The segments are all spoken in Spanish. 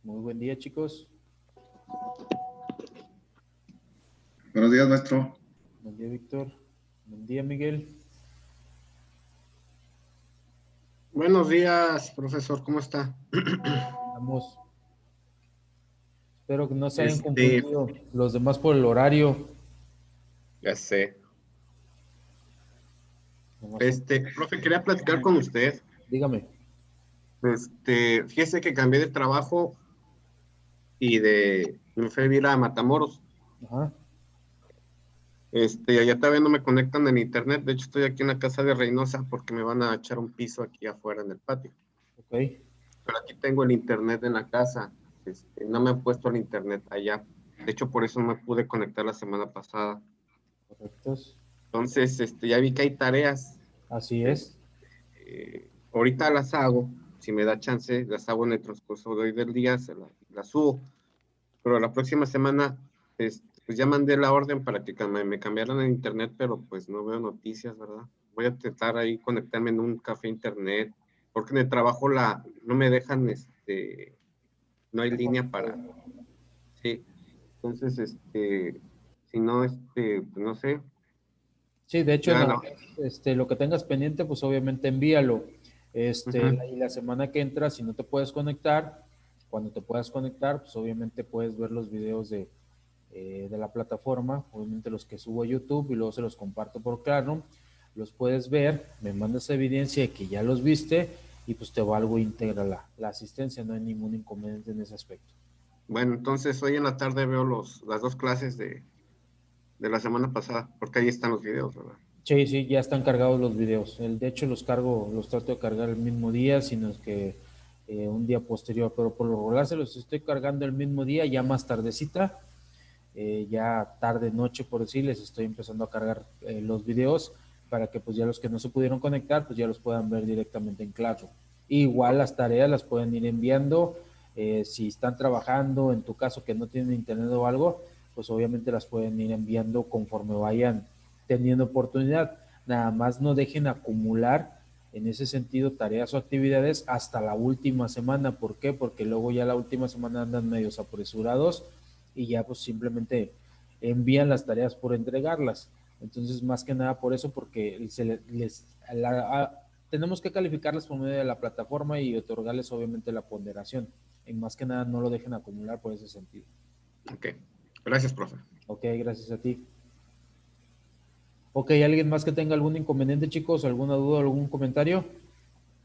Muy buen día, chicos. Buenos días, maestro. Buen día, Víctor. Buen día, Miguel. Buenos días, profesor, ¿cómo está? Vamos. Espero que no se hayan Este, confundido los demás por el horario. ya sé. Nomás Profe, quería platicar con usted. dígame. Fíjese que cambié de trabajo y me fui a vivir a Matamoros. Ajá. Allá todavía no me conectan en internet. De hecho, estoy aquí en la casa de Reynosa porque me van a echar un piso aquí afuera en el patio. Ok. Pero aquí tengo el internet en la casa. No me han puesto el internet allá. De hecho, por eso no me pude conectar la semana pasada. Correctos. Entonces, ya vi que hay tareas. Así es. Ahorita las hago, si me da chance, las hago en el transcurso de hoy del día, las subo, pero la próxima semana, pues ya mandé la orden para que me cambiaran el internet, pero pues no veo noticias, ¿verdad? Voy a intentar ahí conectarme en un café internet, porque en el trabajo no me dejan, no hay línea sí, entonces, si no, pues no sé, Sí, de hecho, ya nada la, más, lo que tengas pendiente, pues obviamente envíalo. ujú. Y la semana que entra, si no te puedes conectar, cuando te puedas conectar, pues obviamente puedes ver los videos de la plataforma, obviamente los que subo a YouTube y luego se los comparto por Claro, los puedes ver, me mandas evidencia de que ya los viste y pues te valgo íntegra la asistencia, no hay ningún inconveniente en ese aspecto. Bueno, entonces hoy en la tarde veo las dos clases de la semana pasada, porque ahí están los videos, ¿verdad? Sí, sí, ya están cargados los videos. De hecho, los trato de cargar el mismo día, sino es que un día posterior, pero por lo regular se los estoy cargando el mismo día, ya más tardecita, ya tarde, noche, por decir, les estoy empezando a cargar los videos para que pues ya los que no se pudieron conectar, pues ya los puedan ver directamente en Classroom. Igual las tareas las pueden ir enviando, si están trabajando, en tu caso que no tienen internet o algo, pues obviamente las pueden ir enviando conforme vayan teniendo oportunidad. Nada más no dejen acumular en ese sentido tareas o actividades hasta la última semana. ¿Por qué? Porque luego ya la última semana andan medios apresurados y ya pues simplemente envían las tareas por entregarlas. Entonces, más que nada por eso, porque tenemos que calificarlas por medio de la plataforma y otorgarles obviamente la ponderación. Y más que nada no lo dejen acumular por ese sentido. Ok, gracias, profe. Ok, gracias a ti. Ok, ¿alguien más que tenga algún inconveniente, chicos? ¿Alguna duda, algún comentario?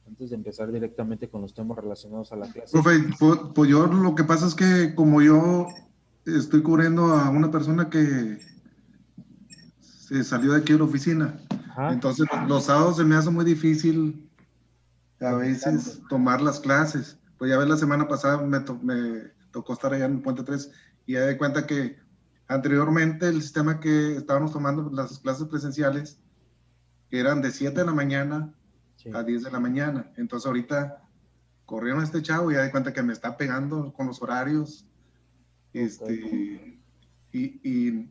Antes de empezar directamente con los temas relacionados a la clase. Profe, pues yo lo que pasa es que como yo estoy cubriendo a una persona que se salió de aquí de la oficina, Ajá, entonces los sábados se me hace muy difícil a conectarte. veces tomar las clases. Pues ya ves, la semana pasada me tocó estar allá en Puente 3 y ya de cuenta que anteriormente el sistema que estábamos tomando las clases presenciales eran de 7 de la mañana Sí, a 10 de la mañana. Entonces ahorita corrieron a este chavo y ya de cuenta que me está pegando con los horarios. ok, Y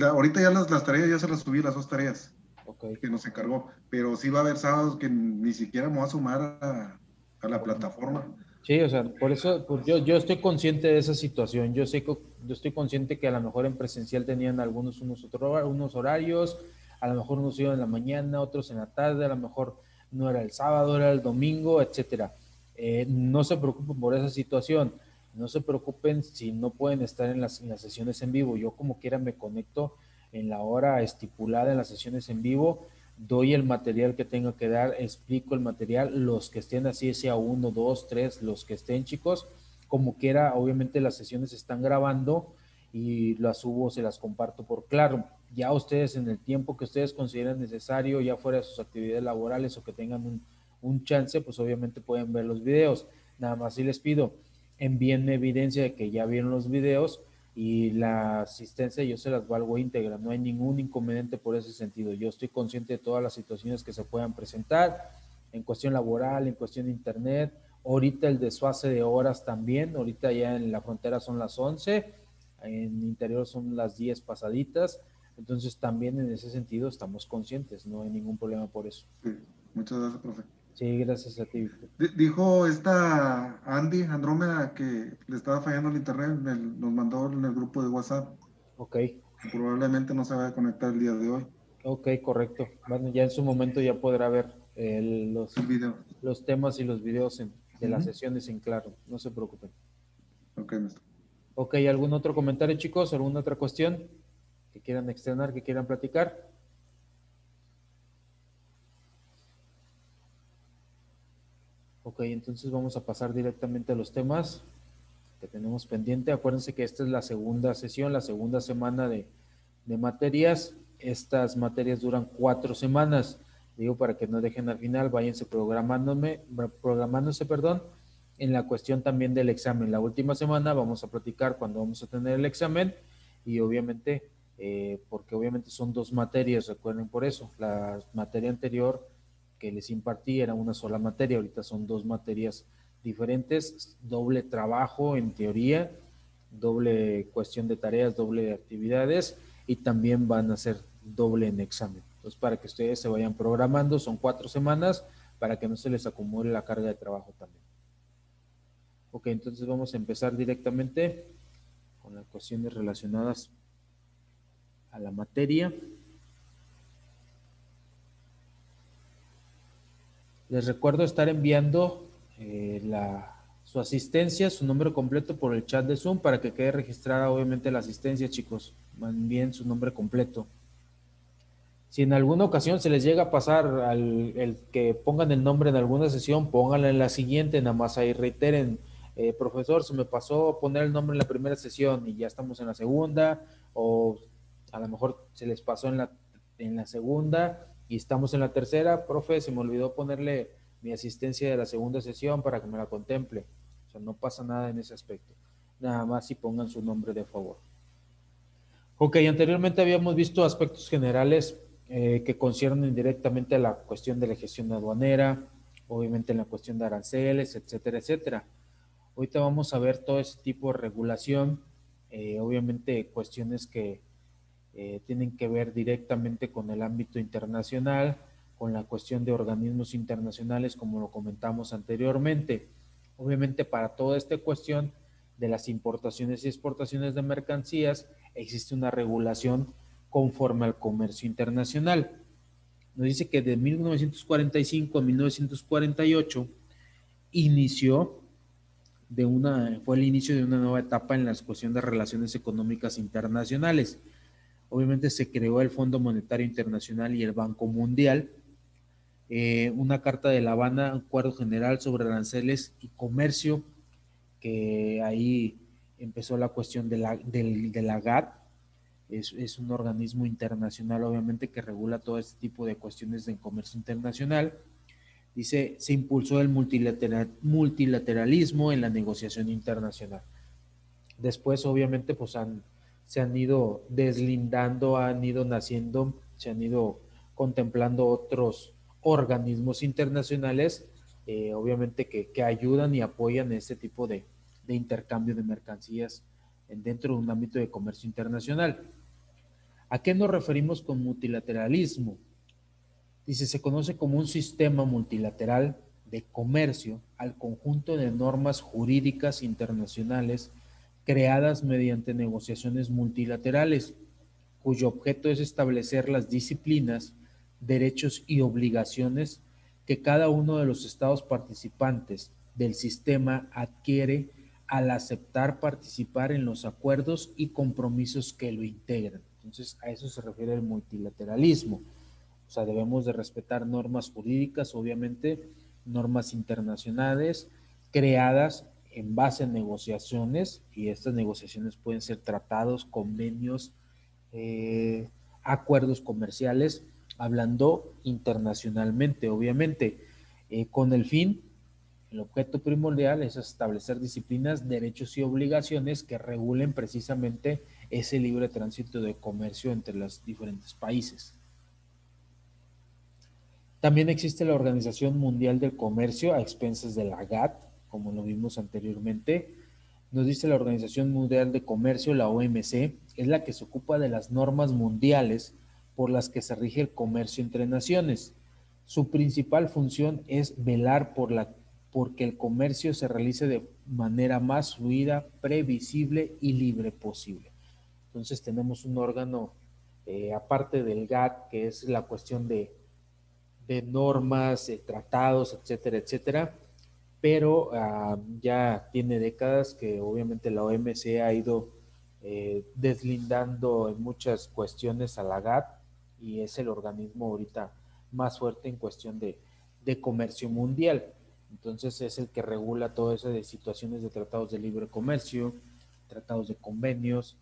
ahorita ya las tareas ya se las subí, las dos tareas ok. que nos encargó, pero sí va a haber sábados que ni siquiera me voy a sumar a la plataforma. Sí, o sea, por eso pues yo estoy consciente de esa situación. Yo estoy consciente que a lo mejor en presencial tenían unos horarios, a lo mejor unos iban en la mañana, otros en la tarde, a lo mejor no era el sábado, era el domingo, etcétera. No se preocupen por esa situación. No se preocupen si no pueden estar en las sesiones en vivo. Yo como quiera me conecto en la hora estipulada en las sesiones en vivo, doy el material que tengo que dar, explico el material, los que estén así, sea uno, dos, tres, los que estén, chicos, como quiera, obviamente las sesiones se están grabando y las subo, se las comparto por Claro. Ya ustedes en el tiempo que ustedes consideren necesario, ya fuera de sus actividades laborales o que tengan un chance, pues obviamente pueden ver los videos. Nada más si les pido, envíenme evidencia de que ya vieron los videos y la asistencia yo se las valgo íntegra, no hay ningún inconveniente por ese sentido. Yo estoy consciente de todas las situaciones que se puedan presentar en cuestión laboral, en cuestión de internet. Ahorita el desfase de horas también, ahorita ya en la frontera son las 11, en interior son las 10 pasaditas, entonces también en ese sentido estamos conscientes, no hay ningún problema por eso. Sí, muchas gracias, profe. Sí, gracias a ti, Víctor. Dijo esta Andy Andrómeda que le estaba fallando el internet, nos mandó en el grupo de WhatsApp. Ok, Probablemente no se vaya a conectar el día de hoy. ok, correcto. Bueno, ya en su momento ya podrá ver El video. los temas y los videos de las Ujú. sesiones en claro. No se preocupen. Ok, maestro. Ok, ¿algún otro comentario, chicos? ¿Alguna otra cuestión que quieran externar, que quieran platicar? Ok, entonces vamos a pasar directamente a los temas que tenemos pendiente. Acuérdense que esta es la segunda sesión, la segunda semana de materias. Estas materias duran 4 semanas. Digo, para que no dejen al final, váyanse programándose, perdón, en la cuestión también del examen. La última semana vamos a platicar cuando vamos a tener el examen y obviamente, porque obviamente son 2 materias, recuerden por eso. La materia anterior que les impartí era una sola materia, ahorita son 2 materias diferentes, doble trabajo en teoría, doble cuestión de tareas, doble de actividades y también van a ser doble en examen. Entonces, para que ustedes se vayan programando, son 4 semanas para que no se les acumule la carga de trabajo también. Ok, entonces vamos a empezar directamente con las cuestiones relacionadas a la materia. Les recuerdo estar enviando su asistencia, su nombre completo por el chat de Zoom para que quede registrada obviamente la asistencia, chicos. Envíen su nombre completo. Si en alguna ocasión se les llega a pasar el que pongan el nombre en alguna sesión, pónganla en la siguiente, nada más ahí reiteren, profesor, se me pasó poner el nombre en la primera sesión y ya estamos en la segunda, o a lo mejor se les pasó en la segunda y estamos en la tercera, profe, se me olvidó ponerle mi asistencia de la segunda sesión para que me la contemple. O sea, no pasa nada en ese aspecto. Nada más si pongan su nombre de favor. Ok, anteriormente habíamos visto aspectos generales que conciernen directamente a la cuestión de la gestión aduanera, obviamente en la cuestión de aranceles, etcétera, etcétera. Ahorita vamos a ver todo ese tipo de regulación, obviamente cuestiones que tienen que ver directamente con el ámbito internacional, con la cuestión de organismos internacionales, como lo comentamos anteriormente. Obviamente para toda esta cuestión de las importaciones y exportaciones de mercancías, existe una regulación conforme al comercio internacional. Nos dice que de 1945 a 1948 fue el inicio de una nueva etapa en la cuestión de relaciones económicas internacionales. Obviamente se creó el Fondo Monetario Internacional y el Banco Mundial, una carta de La Habana, un acuerdo general sobre aranceles y comercio, que ahí empezó la cuestión de la GATT, es un organismo internacional obviamente que regula todo este tipo de cuestiones de comercio internacional. Dice, se impulsó el multilateralismo en la negociación internacional. Después obviamente pues se han ido deslindando, han ido naciendo, se han ido contemplando otros organismos internacionales, obviamente que ayudan y apoyan este tipo de intercambio de mercancías dentro de un ámbito de comercio internacional. ¿A qué nos referimos con multilateralismo? Dice, se conoce como un sistema multilateral de comercio al conjunto de normas jurídicas internacionales creadas mediante negociaciones multilaterales, cuyo objeto es establecer las disciplinas, derechos y obligaciones que cada uno de los estados participantes del sistema adquiere al aceptar participar en los acuerdos y compromisos que lo integran. Entonces, a eso se refiere el multilateralismo. O sea, debemos de respetar normas jurídicas, obviamente, normas internacionales creadas en base a negociaciones, y estas negociaciones pueden ser tratados, convenios, acuerdos comerciales, hablando internacionalmente, obviamente, con el objeto primordial es establecer disciplinas, derechos y obligaciones que regulen precisamente ese libre tránsito de comercio entre los diferentes países. También existe la Organización Mundial del Comercio a expensas de la GATT, como lo vimos anteriormente. Nos dice la Organización Mundial de Comercio, la OMC, es la que se ocupa de las normas mundiales por las que se rige el comercio entre naciones. Su principal función es velar porque el comercio se realice de manera más fluida, previsible y libre posible. Entonces tenemos un órgano, aparte del GATT, que es la cuestión de normas, tratados, etcétera, etcétera, pero ya tiene décadas que obviamente la OMC ha ido deslindando en muchas cuestiones a la GATT y es el organismo ahorita más fuerte en cuestión de comercio mundial. Entonces es el que regula todo eso de situaciones de tratados de libre comercio, tratados de convenios,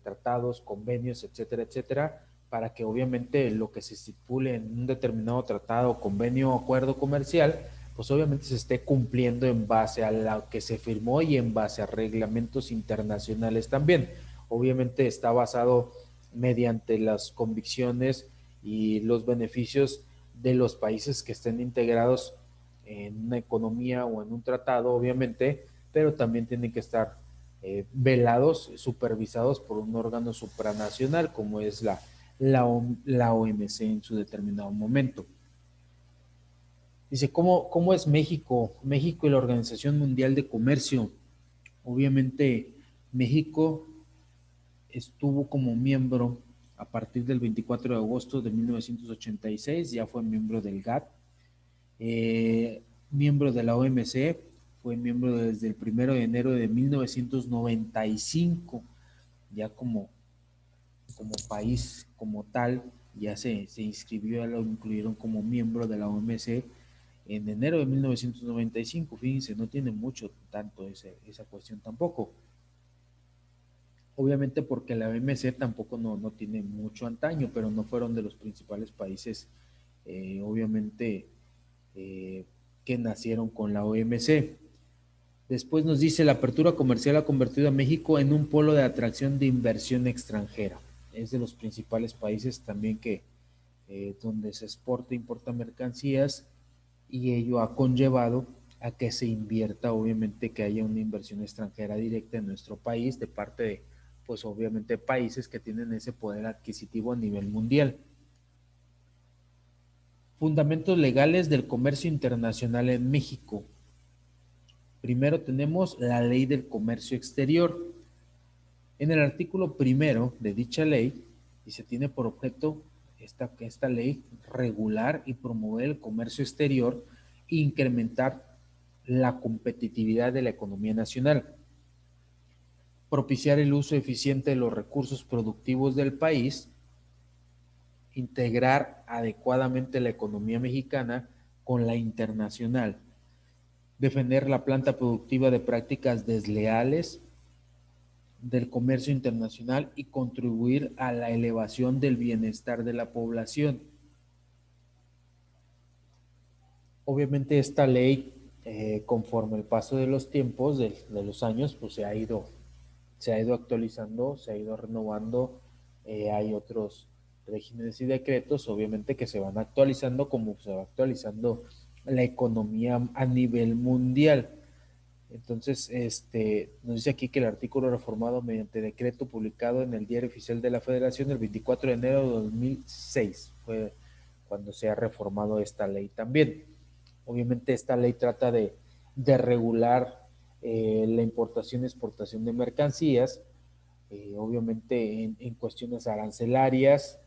tratados, convenios, etcétera, etcétera, para que obviamente lo que se estipule en un determinado tratado, convenio o acuerdo comercial, pues obviamente se esté cumpliendo en base a lo que se firmó y en base a reglamentos internacionales también. Obviamente está basado mediante las convicciones y los beneficios de los países que estén integrados en una economía o en un tratado, obviamente, pero también tienen que estar velados, supervisados por un órgano supranacional como es la OMC en su determinado momento. Dice, ¿cómo es México? México y la Organización Mundial de Comercio. Obviamente, México estuvo como miembro a partir del 24 de agosto de 1986, ya fue miembro del GATT, miembro de la OMC, fue miembro desde el 1 de enero de 1995, ya como país, como tal, ya se inscribió, ya lo incluyeron como miembro de la OMC en enero de 1995, fíjense, no tiene mucho tanto esa cuestión tampoco. Obviamente porque la OMC tampoco no tiene mucho antaño, pero no fueron de los principales países, obviamente, que nacieron con la OMC. Después nos dice, la apertura comercial ha convertido a México en un polo de atracción de inversión extranjera. Es de los principales países también que donde se exporta e importa mercancías y ello ha conllevado a que se invierta, obviamente que haya una inversión extranjera directa en nuestro país de parte de, pues obviamente países que tienen ese poder adquisitivo a nivel mundial. Fundamentos legales del comercio internacional en México. Primero tenemos la Ley del Comercio Exterior. En el artículo primero de dicha ley, y se tiene por objeto esta ley regular y promover el comercio exterior e incrementar la competitividad de la economía nacional, propiciar el uso eficiente de los recursos productivos del país, integrar adecuadamente la economía mexicana con la internacional, defender la planta productiva de prácticas desleales del comercio internacional y contribuir a la elevación del bienestar de la población. Obviamente esta ley, conforme el paso de los tiempos, de los años, pues se ha ido actualizando, se ha ido renovando, hay otros regímenes y decretos, obviamente que se van actualizando como se va actualizando la economía a nivel mundial. Entonces, nos dice aquí que el artículo reformado mediante decreto publicado en el Diario Oficial de la Federación el 24 de enero de 2006 fue cuando se ha reformado esta ley también. Obviamente esta ley trata de regular la importación y exportación de mercancías, obviamente en cuestiones arancelarias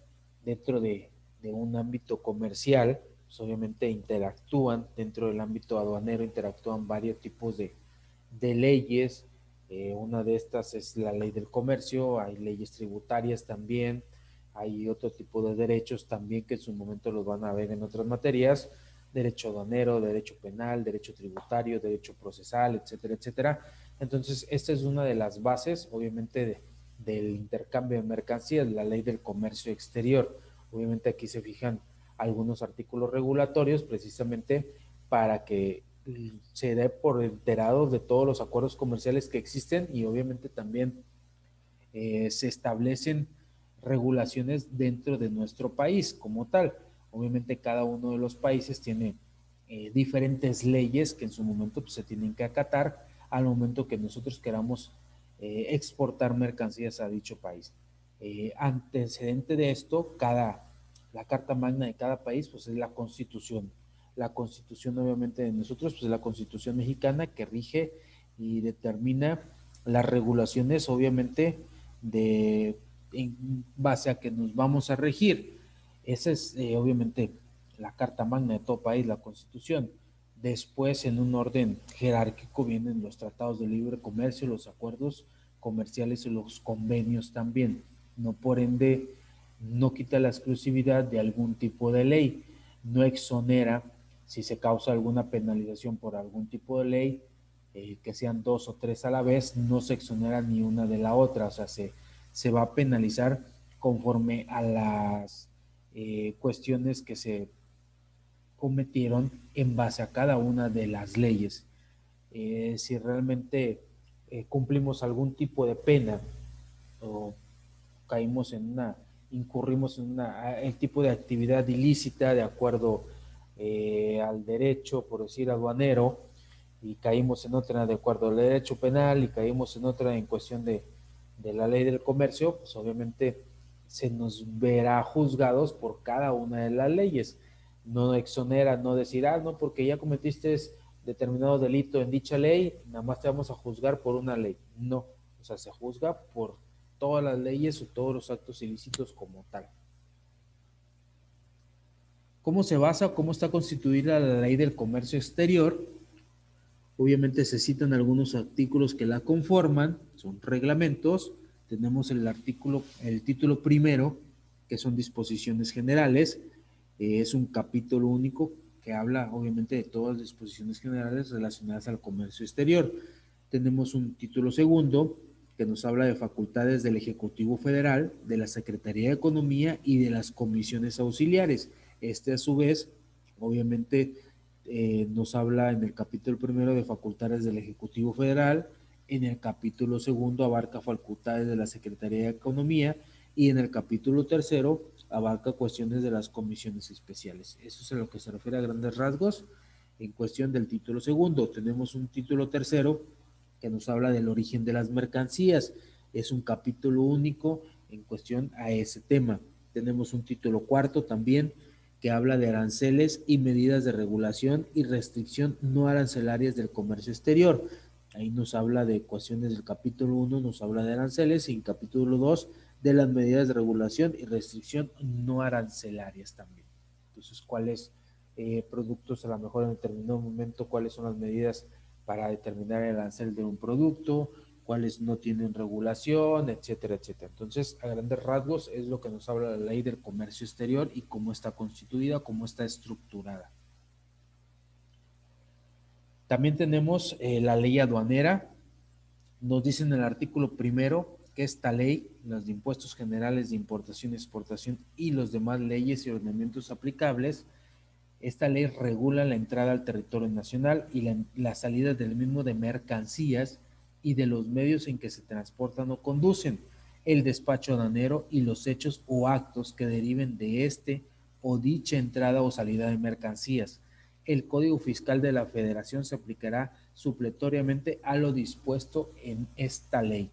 dentro de un ámbito comercial, pues obviamente interactúan dentro del ámbito aduanero, interactúan varios tipos de leyes. Una de estas es la ley del comercio, hay leyes tributarias también, hay otro tipo de derechos también que en su momento los van a ver en otras materias, derecho aduanero, derecho penal, derecho tributario, derecho procesal, etcétera, etcétera. Entonces, esta es una de las bases, obviamente, del intercambio de mercancías, la ley del comercio exterior. Obviamente aquí se fijan algunos artículos regulatorios precisamente para que se dé por enterado de todos los acuerdos comerciales que existen y obviamente también se establecen regulaciones dentro de nuestro país como tal. Obviamente cada uno de los países tiene diferentes leyes que en su momento pues, se tienen que acatar al momento que nosotros queramos exportar mercancías a dicho país. Antecedente de esto, cada La carta magna de cada país, pues es la Constitución. La Constitución, obviamente, de nosotros, pues es la Constitución mexicana que rige y determina las regulaciones, obviamente, en base a que nos vamos a regir. Esa es, obviamente, la carta magna de todo país, la Constitución. Después, en un orden jerárquico, vienen los tratados de libre comercio, los acuerdos comerciales y los convenios también. No por ende, no quita la exclusividad de algún tipo de ley, no exonera si se causa alguna penalización por algún tipo de ley, que sean 2 o 3 a la vez, no se exonera ni una de la otra, o sea, se va a penalizar conforme a las cuestiones que se cometieron en base a cada una de las leyes. Si realmente cumplimos algún tipo de pena o caímos en una, incurrimos en el tipo de actividad ilícita de acuerdo al derecho, por decir, aduanero, y caímos en otra de acuerdo al derecho penal y caímos en otra en cuestión de la ley del comercio, pues obviamente se nos verá juzgados por cada una de las leyes. No exonera, no decir, no, porque ya cometiste determinado delito en dicha ley, nada más te vamos a juzgar por una ley. No, o sea, se juzga por todas las leyes o todos los actos ilícitos como tal. ¿Cómo se basa o cómo está constituida la ley del comercio exterior? Obviamente se citan algunos artículos que la conforman, son reglamentos. Tenemos el título primero, que son disposiciones generales. Es un capítulo único que habla obviamente de todas las disposiciones generales relacionadas al comercio exterior. Tenemos un título segundo que nos habla de facultades del Ejecutivo Federal, de la Secretaría de Economía y de las comisiones auxiliares. Este a su vez, obviamente, nos habla en el capítulo primero de facultades del Ejecutivo Federal, en el capítulo segundo abarca facultades de la Secretaría de Economía y en el capítulo tercero abarca cuestiones de las comisiones especiales. Eso es a lo que se refiere a grandes rasgos. En cuestión del título segundo, tenemos un título tercero que nos habla del origen de las mercancías. Es un capítulo único en cuestión a ese tema. Tenemos un título cuarto también que habla de aranceles y medidas de regulación y restricción no arancelarias del comercio exterior. Ahí nos habla de ecuaciones del capítulo 1, nos habla de aranceles, y en capítulo 2 de las medidas de regulación y restricción no arancelarias también. Entonces, ¿cuáles productos a lo mejor en determinado momento, cuáles son las medidas para determinar el arancel de un producto, cuáles no tienen regulación, etcétera, etcétera? Entonces, a grandes rasgos es lo que nos habla la ley del comercio exterior y cómo está constituida, cómo está estructurada. También tenemos la ley aduanera. Nos dice en el artículo primero que esta ley, los de impuestos generales de importación y exportación y los demás leyes y ordenamientos aplicables, esta ley regula la entrada al territorio nacional y la salida del mismo de mercancías y de los medios en que se transportan o conducen, el despacho aduanero y los hechos o actos que deriven de este o dicha entrada o salida de mercancías. El Código Fiscal de la Federación se aplicará supletoriamente a lo dispuesto en esta ley.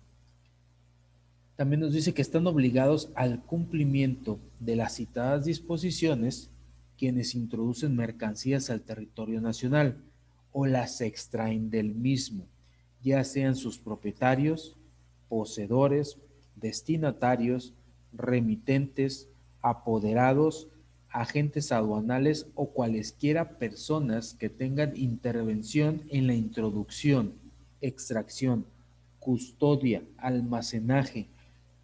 También nos dice que están obligados al cumplimiento de las citadas disposiciones quienes introducen mercancías al territorio nacional o las extraen del mismo, ya sean sus propietarios, poseedores, destinatarios, remitentes, apoderados, agentes aduanales o cualesquiera personas que tengan intervención en la introducción, extracción, custodia, almacenaje,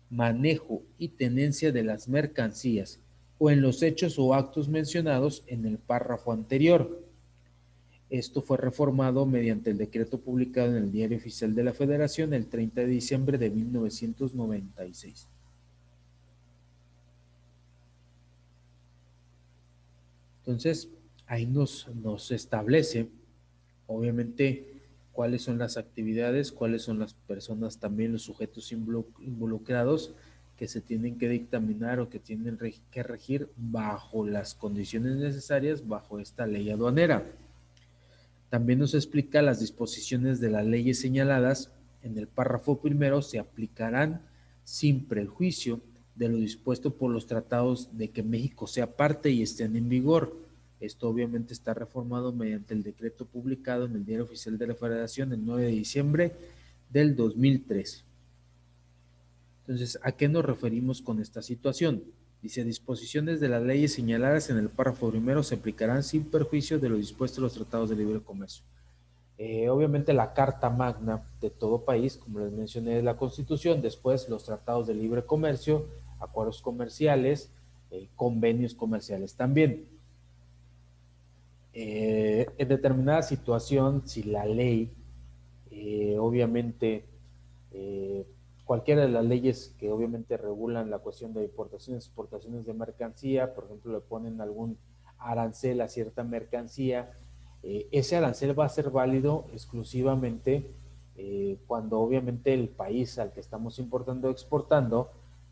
manejo y tenencia de las mercancías o en los hechos o actos mencionados en el párrafo anterior. Esto fue reformado mediante el decreto publicado en el Diario Oficial de la Federación el 30 de diciembre de 1996. Entonces, ahí nos establece, obviamente, cuáles son las actividades, cuáles son las personas, también los sujetos involucrados que se tienen que dictaminar o que tienen que regir bajo las condiciones necesarias bajo esta ley aduanera. También nos explica las disposiciones de las leyes señaladas en el párrafo primero se aplicarán sin prejuicio de lo dispuesto por los tratados de que México sea parte y estén en vigor. Esto obviamente está reformado mediante el decreto publicado en el Diario Oficial de la Federación el 9 de diciembre del 2003. Entonces, ¿a qué nos referimos con esta situación? Dice, disposiciones de las leyes señaladas en el párrafo primero se aplicarán sin perjuicio de lo dispuesto en los tratados de libre comercio. Obviamente la Carta Magna de todo país, como les mencioné, es la Constitución, después los tratados de libre comercio, acuerdos comerciales, convenios comerciales también. En determinada situación, si la ley, obviamente, cualquiera de las leyes que obviamente regulan la cuestión de importaciones, exportaciones de mercancía, por ejemplo, le ponen algún arancel a cierta mercancía, ese arancel va a ser válido exclusivamente cuando obviamente el país al que estamos importando o exportando,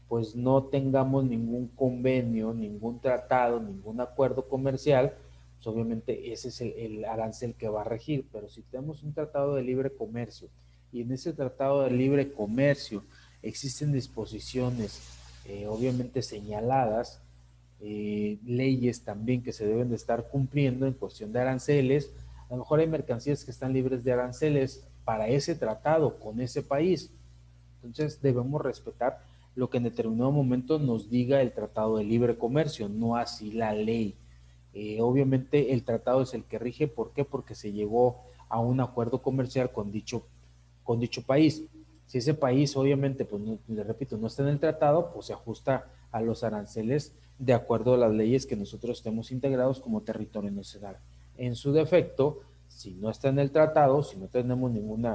pues no tengamos ningún convenio, ningún tratado, ningún acuerdo comercial, pues obviamente ese es el arancel que va a regir. Pero si tenemos un tratado de libre comercio y en ese tratado de libre comercio existen disposiciones obviamente señaladas, leyes también que se deben de estar cumpliendo en cuestión de aranceles. A lo mejor hay mercancías que están libres de aranceles para ese tratado con ese país. Entonces debemos respetar lo que en determinado momento nos diga el Tratado de Libre Comercio, no así la ley. Obviamente el tratado es el que rige. ¿Por qué? Porque se llegó a un acuerdo comercial con dicho país. Si ese país obviamente, pues no, le repito, no está en el tratado, pues se ajusta a los aranceles de acuerdo a las leyes que nosotros estemos integrados como territorio nacional. En su defecto, si no está en el tratado, si no tenemos ningún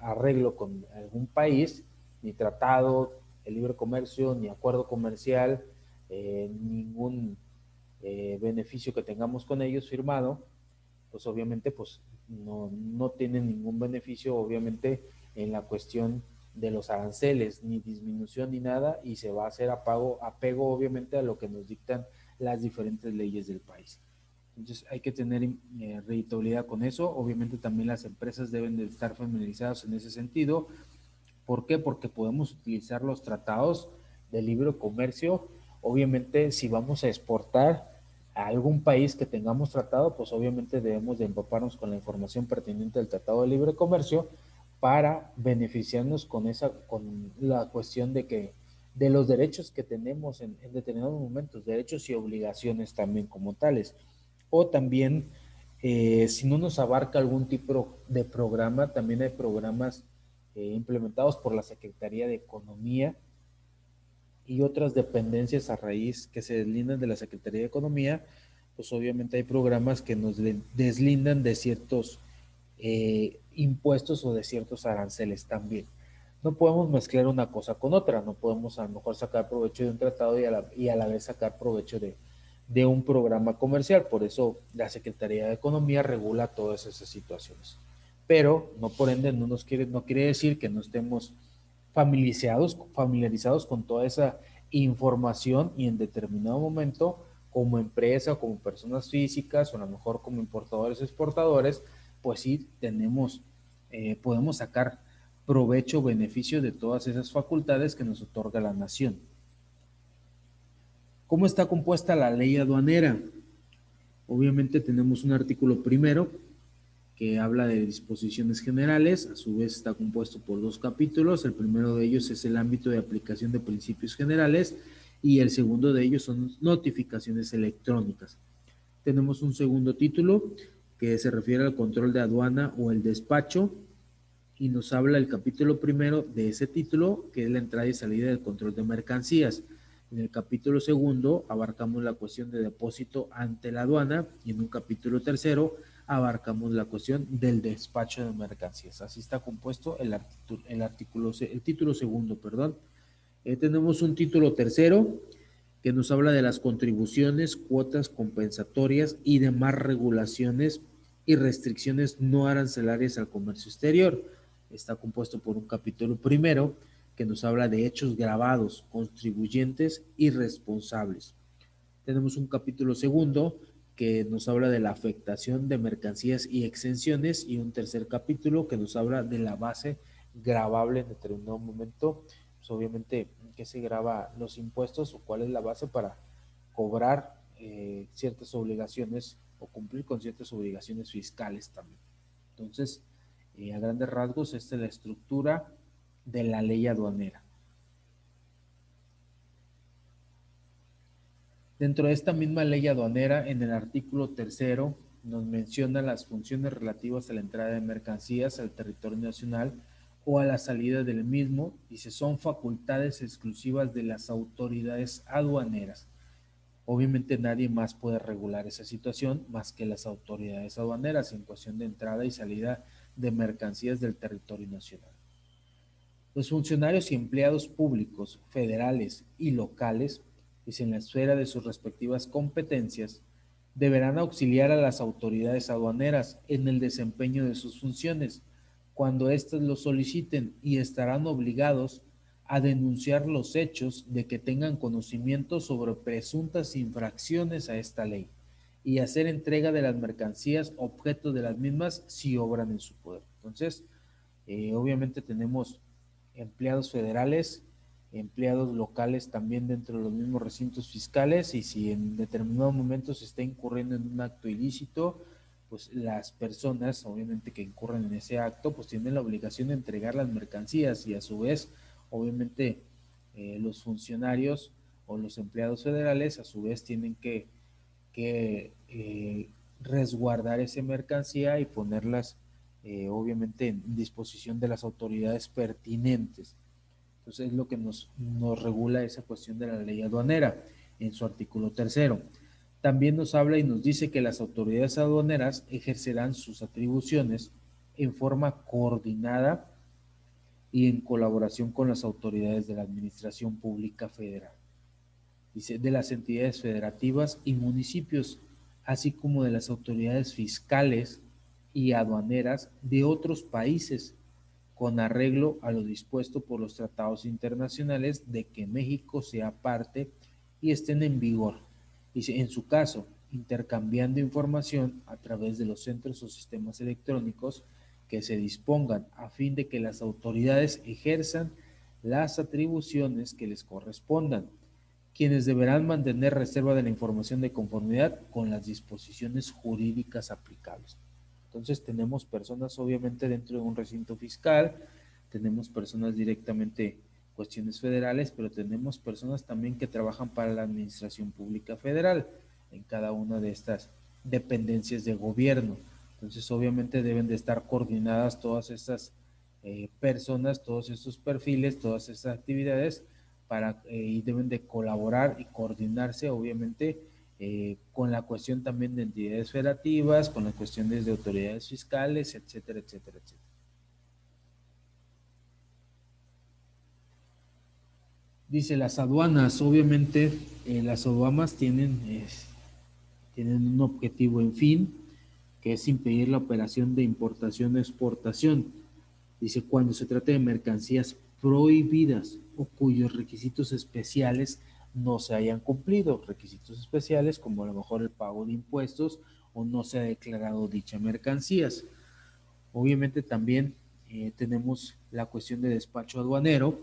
arreglo con algún país, ni tratado de libre comercio, ni acuerdo comercial, ningún beneficio que tengamos con ellos firmado, pues obviamente pues no tienen ningún beneficio obviamente en la cuestión de los aranceles, ni disminución ni nada, y se va a hacer apego obviamente a lo que nos dictan las diferentes leyes del país. Entonces hay que tener reditabilidad con eso. Obviamente también las empresas deben de estar familiarizadas en ese sentido. ¿Por qué? Porque podemos utilizar los tratados de libre comercio. Obviamente si vamos a exportar a algún país que tengamos tratado, pues obviamente debemos de empaparnos con la información pertinente del Tratado de Libre Comercio para beneficiarnos con la cuestión de los derechos que tenemos en determinados momentos, derechos y obligaciones también como tales. O también, si no nos abarca algún tipo de programa, también hay programas implementados por la Secretaría de Economía y otras dependencias a raíz que se deslindan de la Secretaría de Economía. Pues obviamente hay programas que nos deslindan de ciertos impuestos o de ciertos aranceles también. No podemos mezclar una cosa con otra, no podemos a lo mejor sacar provecho de un tratado y a la vez sacar provecho de un programa comercial. Por eso la Secretaría de Economía regula todas esas situaciones. Pero no por ende no quiere decir que no estemos familiarizados con toda esa información, y en determinado momento como empresa, como personas físicas o a lo mejor como importadores o exportadores, pues sí podemos sacar provecho o beneficio de todas esas facultades que nos otorga la nación. ¿Cómo está compuesta la ley aduanera? Obviamente tenemos un artículo primero que habla de disposiciones generales. A su vez está compuesto por 2 capítulos. El primero de ellos es el ámbito de aplicación de principios generales y el segundo de ellos son notificaciones electrónicas. Tenemos un segundo título que se refiere al control de aduana o el despacho, y nos habla el capítulo primero de ese título, que es la entrada y salida del control de mercancías. En el capítulo segundo abarcamos la cuestión de depósito ante la aduana, y en un capítulo tercero abarcamos la cuestión del despacho de mercancías. Así está compuesto el título segundo, perdón. Tenemos un título tercero que nos habla de las contribuciones, cuotas compensatorias y demás regulaciones y restricciones no arancelarias al comercio exterior. Está compuesto por un capítulo primero que nos habla de hechos gravados, contribuyentes y responsables. Tenemos un capítulo segundo que nos habla de la afectación de mercancías y exenciones, y un tercer capítulo que nos habla de la base gravable en determinado momento pues obviamente qué se graba los impuestos o cuál es la base para cobrar ciertas obligaciones o cumplir con ciertas obligaciones fiscales también. Entonces, a grandes rasgos, esta es la estructura de la ley aduanera. Dentro de esta misma ley aduanera, en el artículo 3, nos menciona las funciones relativas a la entrada de mercancías al territorio nacional o a la salida del mismo, y se son facultades exclusivas de las autoridades aduaneras. Obviamente nadie más puede regular esa situación más que las autoridades aduaneras en cuestión de entrada y salida de mercancías del territorio nacional. Los funcionarios y empleados públicos, federales y locales, en la esfera de sus respectivas competencias, deberán auxiliar a las autoridades aduaneras en el desempeño de sus funciones cuando éstas lo soliciten y estarán obligados a denunciar los hechos de que tengan conocimiento sobre presuntas infracciones a esta ley y hacer entrega de las mercancías objeto de las mismas si obran en su poder. Entonces, obviamente tenemos empleados federales, empleados locales también dentro de los mismos recintos fiscales, y si en determinado momento se está incurriendo en un acto ilícito, pues las personas obviamente que incurren en ese acto pues tienen la obligación de entregar las mercancías, y a su vez obviamente los funcionarios o los empleados federales a su vez tienen que resguardar esa mercancía y ponerlas obviamente en disposición de las autoridades pertinentes. Entonces es lo que nos regula esa cuestión de la ley aduanera en su artículo 3. También nos habla y nos dice que las autoridades aduaneras ejercerán sus atribuciones en forma coordinada y en colaboración con las autoridades de la Administración Pública Federal, dice, de las entidades federativas y municipios, así como de las autoridades fiscales y aduaneras de otros países, con arreglo a lo dispuesto por los tratados internacionales de que México sea parte y estén en vigor. Dice, en su caso, intercambiando información a través de los centros o sistemas electrónicos que se dispongan a fin de que las autoridades ejerzan las atribuciones que les correspondan, quienes deberán mantener reserva de la información de conformidad con las disposiciones jurídicas aplicables. Entonces tenemos personas obviamente dentro de un recinto fiscal, tenemos personas directamente cuestiones federales, pero tenemos personas también que trabajan para la Administración Pública Federal en cada una de estas dependencias de gobierno. Entonces obviamente deben de estar coordinadas todas estas personas, todos estos perfiles, todas estas actividades y deben de colaborar y coordinarse obviamente con la cuestión también de entidades federativas, con las cuestiones de autoridades fiscales, etcétera, etcétera, etcétera. Dice, las aduanas, obviamente las aduanas tienen un objetivo en fin, que es impedir la operación de importación o exportación. Dice, cuando se trata de mercancías prohibidas o cuyos requisitos especiales no se hayan cumplido, requisitos especiales como a lo mejor el pago de impuestos o no se ha declarado dicha mercancías. Obviamente también tenemos la cuestión de despacho aduanero.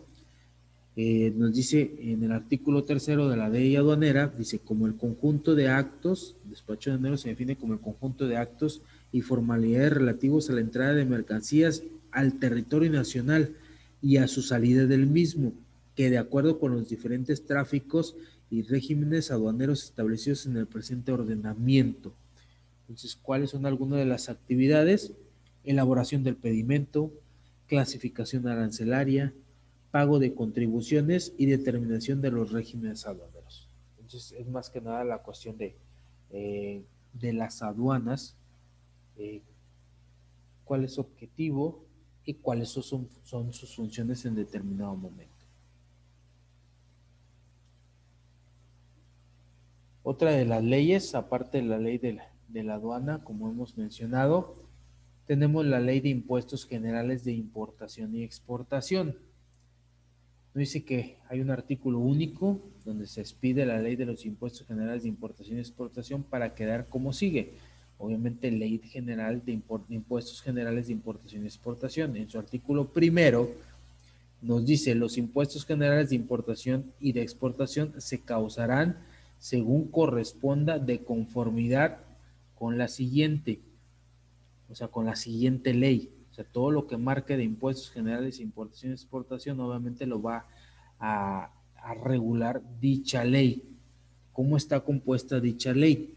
Nos dice en el artículo 3 de la ley aduanera, dice, como el conjunto de actos, despacho aduanero se define como el conjunto de actos y formalidades relativos a la entrada de mercancías al territorio nacional y a su salida del mismo, que de acuerdo con los diferentes tráficos y regímenes aduaneros establecidos en el presente ordenamiento. Entonces, ¿cuáles son algunas de las actividades? Elaboración del pedimento, clasificación arancelaria, pago de contribuciones y determinación de los regímenes aduaneros. Entonces, es más que nada la cuestión de las aduanas, cuál es su objetivo y cuáles son sus funciones en determinado momento. Otra de las leyes, aparte de la ley de la aduana, como hemos mencionado, tenemos la ley de impuestos generales de importación y exportación. Nos dice que hay un artículo único donde se expide la ley de los impuestos generales de importación y exportación para quedar como sigue. Obviamente, ley general de impuestos generales de importación y exportación. En su artículo 1 nos dice, los impuestos generales de importación y de exportación se causarán según corresponda de conformidad con la siguiente, o sea, con la siguiente ley. O sea, todo lo que marque de impuestos generales de importación y exportación, obviamente lo va a regular dicha ley. ¿Cómo está compuesta dicha ley?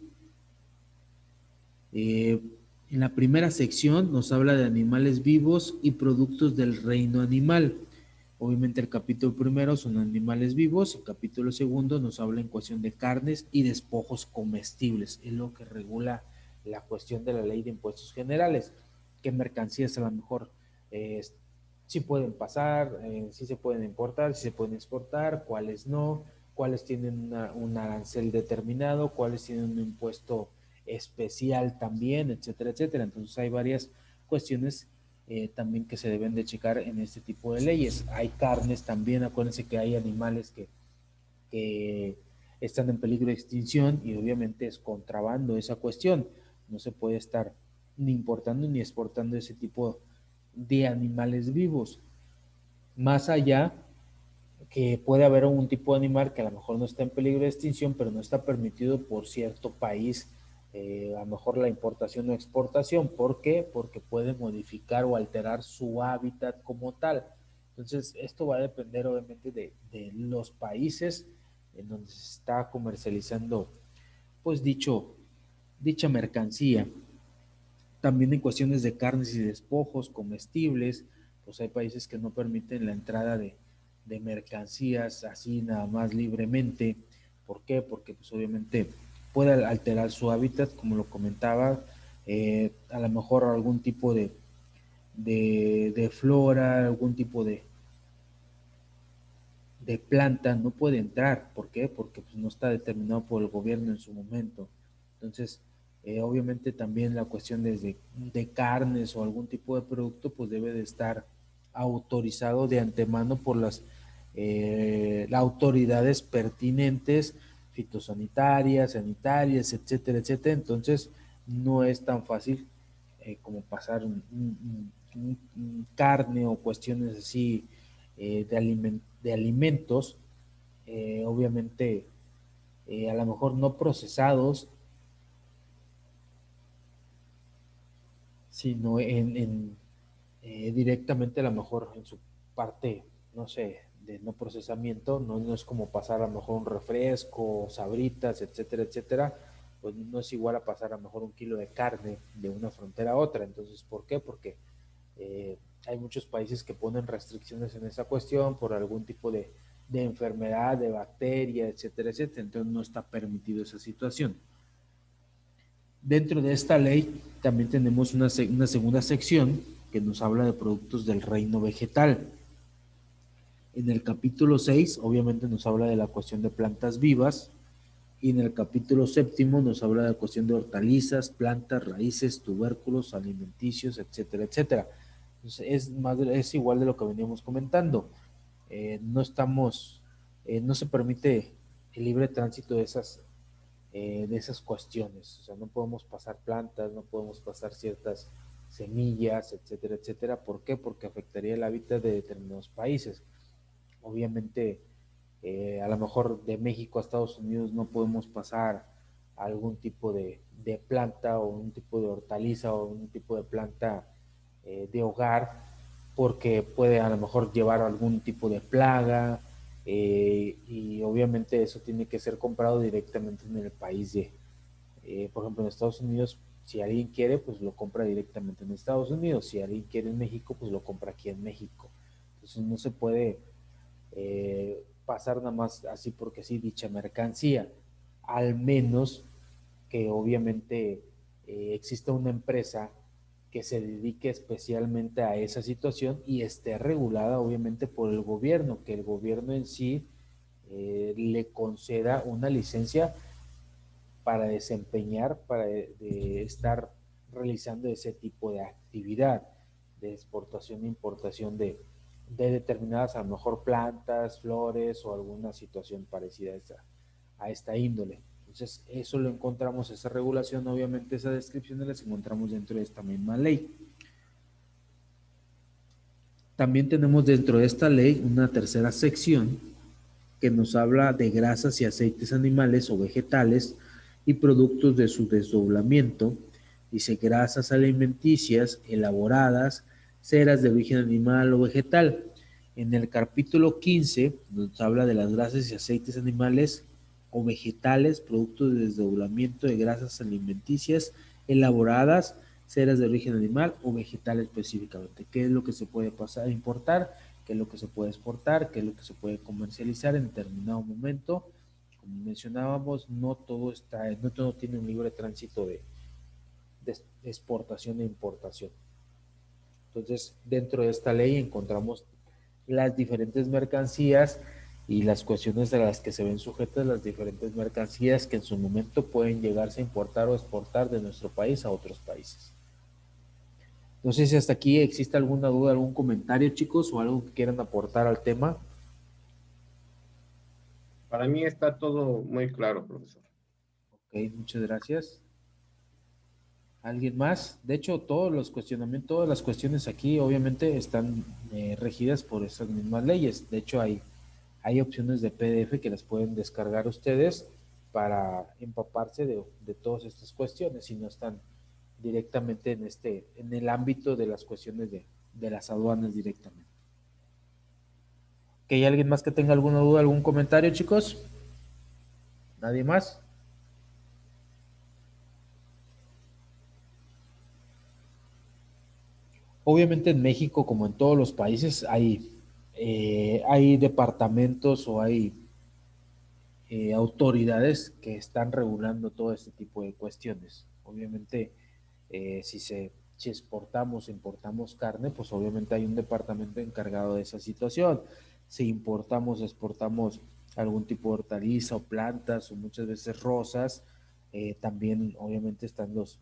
En la primera sección nos habla de animales vivos y productos del reino animal. Obviamente el capítulo primero son animales vivos, el capítulo segundo nos habla en cuestión de carnes y despojos comestibles, es lo que regula la cuestión de la ley de impuestos generales. ¿Qué mercancías a lo mejor sí pueden pasar, sí se pueden importar, sí se pueden exportar, cuáles no, cuáles tienen un arancel determinado, cuáles tienen un impuesto especial también, etcétera, etcétera? Entonces hay varias cuestiones también que se deben de checar en este tipo de leyes. Hay carnes también, acuérdense que hay animales que están en peligro de extinción y obviamente es contrabando esa cuestión. No se puede estar ni importando ni exportando ese tipo de animales vivos. Más allá que puede haber un tipo de animal que a lo mejor no está en peligro de extinción, pero no está permitido por cierto país, a lo mejor la importación o exportación. ¿Por qué? Porque puede modificar o alterar su hábitat como tal. Entonces, esto va a depender obviamente de los países en donde se está comercializando, pues dicha mercancía. También en cuestiones de carnes y despojos comestibles, pues hay países que no permiten la entrada de mercancías así nada más libremente. ¿Por qué? Porque pues obviamente puede alterar su hábitat, como lo comentaba, a lo mejor algún tipo de flora, algún tipo de planta no puede entrar. ¿Por qué? Porque pues, no está determinado por el gobierno en su momento. Entonces, obviamente también la cuestión de carnes o algún tipo de producto, pues debe de estar autorizado de antemano por las autoridades pertinentes, fitosanitarias, sanitarias, etcétera, etcétera. Entonces, no es tan fácil como pasar carne o cuestiones así de alimentos, obviamente a lo mejor no procesados, sino directamente a lo mejor en su parte, no sé, de no procesamiento. No es como pasar a lo mejor un refresco, sabritas, etcétera, etcétera. Pues no es igual a pasar a lo mejor un kilo de carne de una frontera a otra. Entonces, ¿por qué? Porque hay muchos países que ponen restricciones en esa cuestión por algún tipo de enfermedad, de bacteria, etcétera, etcétera. Entonces no está permitido esa situación. Dentro de esta ley también tenemos una segunda sección que nos habla de productos del reino vegetal. En el capítulo 6, obviamente nos habla de la cuestión de plantas vivas, y en el capítulo 7 nos habla de la cuestión de hortalizas, plantas, raíces, tubérculos, alimenticios, etcétera, etcétera. Entonces, es igual de lo que veníamos comentando. No se permite el libre tránsito de esas cuestiones. O sea, no podemos pasar plantas, no podemos pasar ciertas semillas, etcétera, etcétera. ¿Por qué? Porque afectaría el hábitat de determinados países. Obviamente, a lo mejor de México a Estados Unidos no podemos pasar algún tipo de planta o un tipo de hortaliza o un tipo de planta de hogar, porque puede a lo mejor llevar algún tipo de plaga, y obviamente eso tiene que ser comprado directamente en el país por ejemplo, en Estados Unidos. Si alguien quiere, pues lo compra directamente en Estados Unidos. Si alguien quiere en México, pues lo compra aquí en México. Entonces no se puede pasar nada más así porque sí dicha mercancía, al menos que obviamente exista una empresa que se dedique especialmente a esa situación y esté regulada obviamente por el gobierno, que el gobierno en sí le conceda una licencia para desempeñar, de estar realizando ese tipo de actividad de exportación e importación de determinadas, a lo mejor plantas, flores o alguna situación parecida a esta índole. Entonces, eso lo encontramos, esa regulación, obviamente esa descripción las encontramos dentro de esta misma ley. También tenemos dentro de esta ley una tercera sección que nos habla de grasas y aceites animales o vegetales y productos de su desdoblamiento. Dice grasas alimenticias elaboradas, ceras de origen animal o vegetal. En el capítulo 15 nos habla de las grasas y aceites animales o vegetales, productos de desdoblamiento de grasas alimenticias elaboradas, ceras de origen animal o vegetal específicamente. ¿Qué es lo que se puede pasar a importar? ¿Qué es lo que se puede exportar? ¿Qué es lo que se puede comercializar en determinado momento? Como mencionábamos, no todo tiene un libre tránsito de exportación e importación. Entonces, dentro de esta ley encontramos las diferentes mercancías y las cuestiones de las que se ven sujetas las diferentes mercancías que en su momento pueden llegarse a importar o exportar de nuestro país a otros países. No sé si hasta aquí existe alguna duda, algún comentario, chicos, o algo que quieran aportar al tema. Para mí está todo muy claro, profesor. Ok, muchas gracias. ¿Alguien más? De hecho, todos los cuestionamientos, todas las cuestiones aquí obviamente están regidas por esas mismas leyes. De hecho, hay opciones de PDF que las pueden descargar ustedes para empaparse de todas estas cuestiones y no están directamente en el ámbito de las cuestiones de las aduanas directamente. ¿Que hay alguien más que tenga alguna duda, algún comentario, chicos? ¿Nadie más? Obviamente en México, como en todos los países, hay departamentos o hay autoridades que están regulando todo este tipo de cuestiones. Obviamente, si exportamos, importamos carne, pues obviamente hay un departamento encargado de esa situación. Si importamos, exportamos algún tipo de hortaliza o plantas o muchas veces rosas, también obviamente están los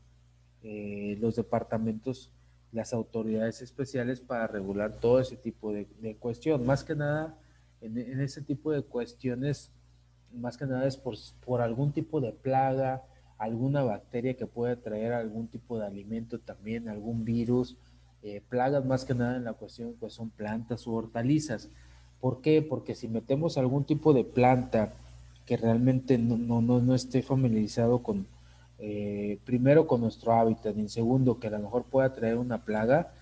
departamentos, las autoridades especiales para regular todo ese tipo de cuestión. Más que nada, en ese tipo de cuestiones, más que nada es por algún tipo de plaga, alguna bacteria que pueda traer algún tipo de alimento también, algún virus, plagas más que nada en la cuestión pues son plantas u hortalizas. ¿Por qué? Porque si metemos algún tipo de planta que realmente no esté familiarizado con, primero con nuestro hábitat y en segundo que a lo mejor pueda traer una plaga,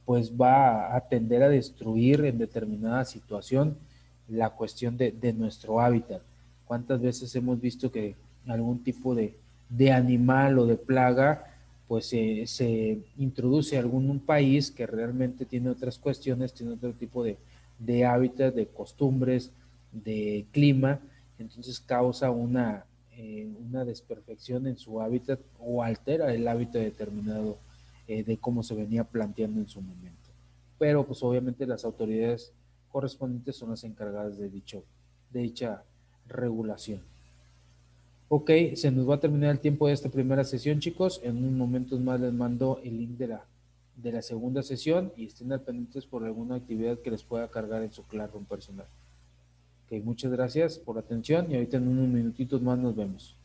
pues va a tender a destruir en determinada situación la cuestión de nuestro hábitat. ¿Cuántas veces hemos visto que algún tipo de animal o de plaga pues se introduce a algún país que realmente tiene otras cuestiones, tiene otro tipo de hábitat, de costumbres, de clima, entonces causa una desperfección en su hábitat o altera el hábitat determinado de cómo se venía planteando en su momento. Pero pues obviamente las autoridades correspondientes son las encargadas de dicha regulación. Ok, se nos va a terminar el tiempo de esta primera sesión, chicos. En unos momentos más les mando el link de la segunda sesión y estén al pendientes por alguna actividad que les pueda cargar en su Classroom personal. Ok, muchas gracias por la atención y ahorita en unos minutitos más nos vemos.